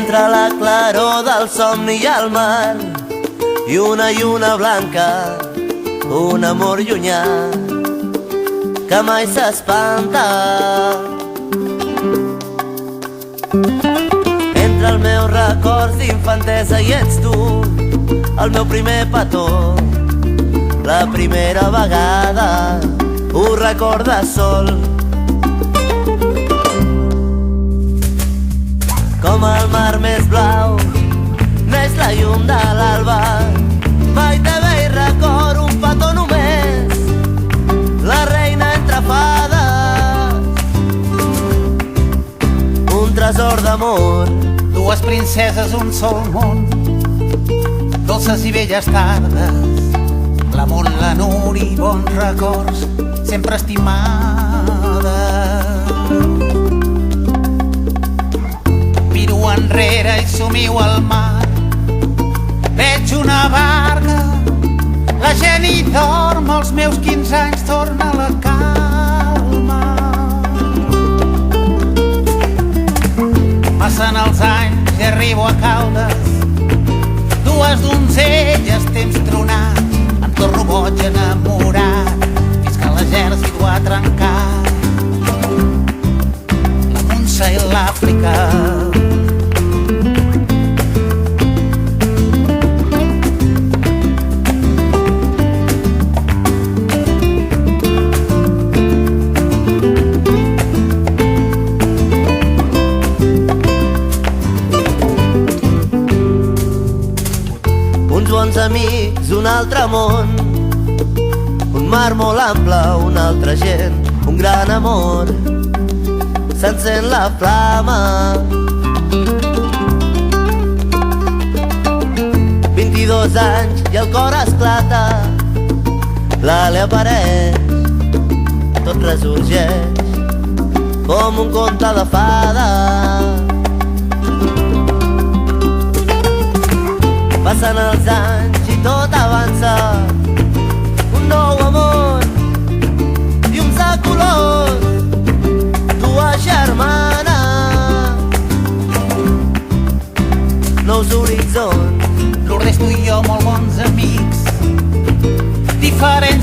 entre la claror del somni i el mar i una lluna blanca, un amor llunyà que mai s'espanta. Entre els meus records d'infantesa i ets tu, el meu primer petó, la primera vegada ho recordes sol. Com el mar més blau, neix la llum de l'alba. Mai te veig record un petó només, la reina entre fades, un tresor d'amor. Dues princeses, un sol món, dolces i velles tardes, l'amor, la Núria i bons records, sempre estimada. Miro enrere i somio al mar, veig una barca, la gent hi dorm, als meus 15 anys torna la calma. Passen els anys i arribo a Caldes, dues donzelles, temps tronat, em torno boig enamorat, fins que l'exèrcit ho ha trencat, la Montse i l'Àfrica. Uns bons amics, un altre món, un mar molt ample, una altra gent, un gran amor, s'encén la flama. 22 anys i el cor esclata, l'Ale apareix, tot ressorgeix, com un conte de fades. Passen els anys i tot avança, un nou amor, llums de colors, dues germanes, nous horitzons. Lourdes, tu i jo, molt bons amics, diferents